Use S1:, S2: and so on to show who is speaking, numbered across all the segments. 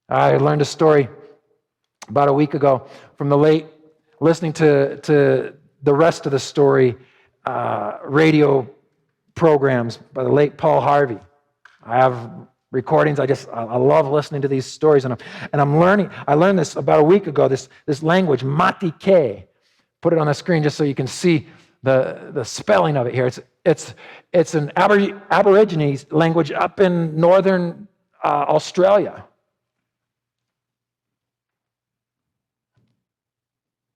S1: I learned a story about a week ago from listening to the rest of the story, radio programs by the late Paul Harvey. I have recordings. I love listening to these stories, and I'm learning. I learned this about a week ago. This language, matike. Put it on the screen just so you can see the spelling of it here. It's an Aborigines language up in northern Australia.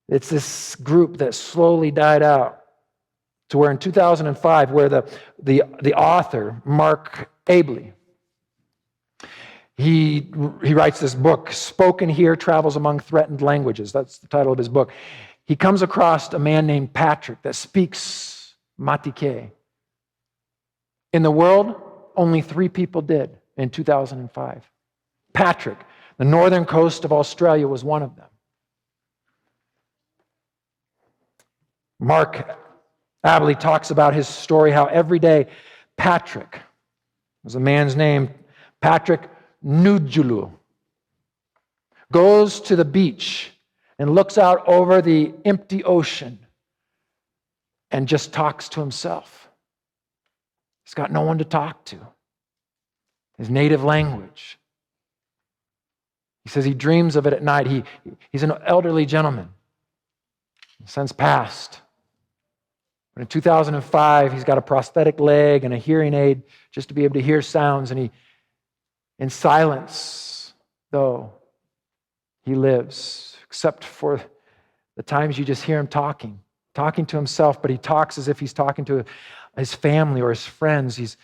S1: It's this group that slowly died out to where in 2005, where the author, Mark Abley, he writes this book, Spoken Here Travels Among Threatened Languages. That's the title of his book. He comes across a man named Patrick that speaks Matike. In the world, only 3 people did in 2005. Patrick, the northern coast of Australia, was one of them. Mark Abley talks about his story, how every day Patrick was a man's name, Patrick Nujulu, goes to the beach and looks out over the empty ocean and just talks to himself. He's got no one to talk to. His native language. He says he dreams of it at night. He's an elderly gentleman, since passed. But in 2005, he's got a prosthetic leg and a hearing aid just to be able to hear sounds. And in silence, though, he lives, except for the times you just hear him talking to himself, but he talks as if he's talking to his family or his friends. He's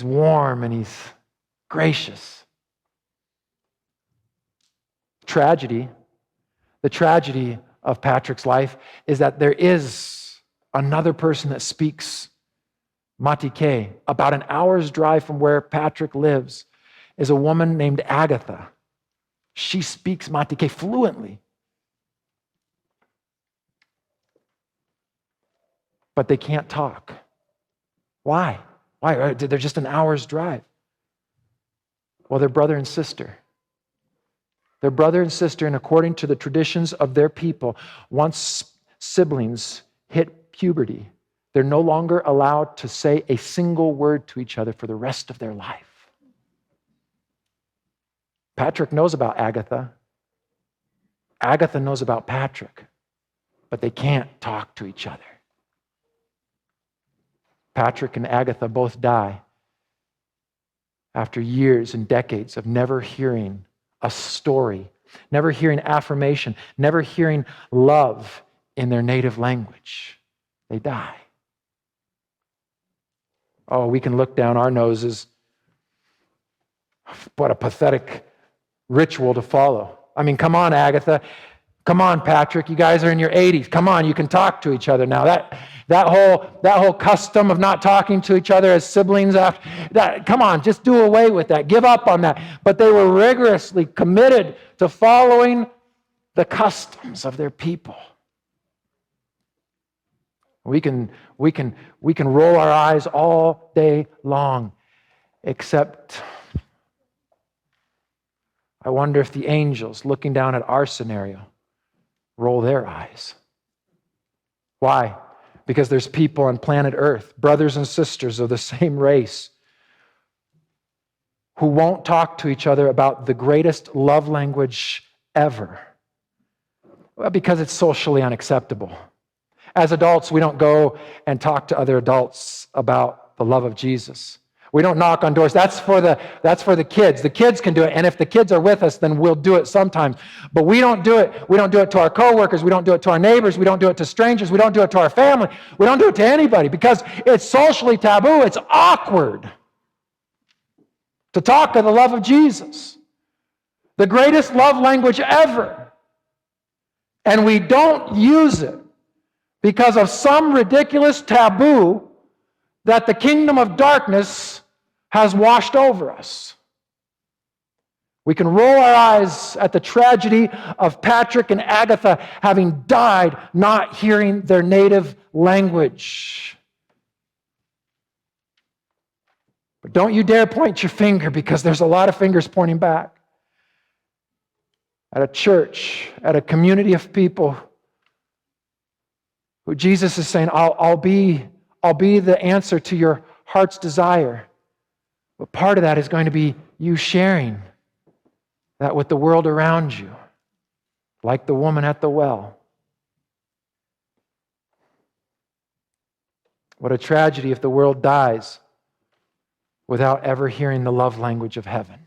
S1: warm and he's gracious. The tragedy of Patrick's life is that there is another person that speaks Matike. About an hour's drive from where Patrick lives is a woman named Agatha. She speaks Matike fluently. But they can't talk. Why? They're just an hour's drive. Well, they're brother and sister. They're brother and sister, and according to the traditions of their people, once siblings hit puberty, they're no longer allowed to say a single word to each other for the rest of their life. Patrick knows about Agatha. Agatha knows about Patrick, but they can't talk to each other. Patrick and Agatha both die after years and decades of never hearing a story, never hearing affirmation, never hearing love in their native language. They die. Oh, we can look down our noses. What a pathetic ritual to follow. I mean, come on, Agatha. Come on, Patrick. You guys are in your 80s. Come on, you can talk to each other now. That whole custom of not talking to each other as siblings, come on, just do away with that. Give up on that. But they were rigorously committed to following the customs of their people. We can roll our eyes all day long, except I wonder if the angels looking down at our scenario roll their eyes. Why? Because there's people on planet Earth, brothers and sisters of the same race, who won't talk to each other about the greatest love language ever. Well, because it's socially unacceptable. As adults, we don't go and talk to other adults about the love of Jesus. We don't knock on doors. That's for the kids. The kids can do it, and if the kids are with us, then we'll do it sometimes. But we don't do it. We don't do it to our coworkers. We don't do it to our neighbors. We don't do it to strangers. We don't do it to our family. We don't do it to anybody because it's socially taboo. It's awkward to talk of the love of Jesus, the greatest love language ever, and we don't use it because of some ridiculous taboo that the kingdom of darkness has washed over us. We can roll our eyes at the tragedy of Patrick and Agatha having died not hearing their native language. But don't you dare point your finger, because there's a lot of fingers pointing back. at a church, at a community of people who Jesus is saying, I'll be the answer to your heart's desire. But part of that is going to be you sharing that with the world around you, like the woman at the well. What a tragedy if the world dies without ever hearing the love language of heaven.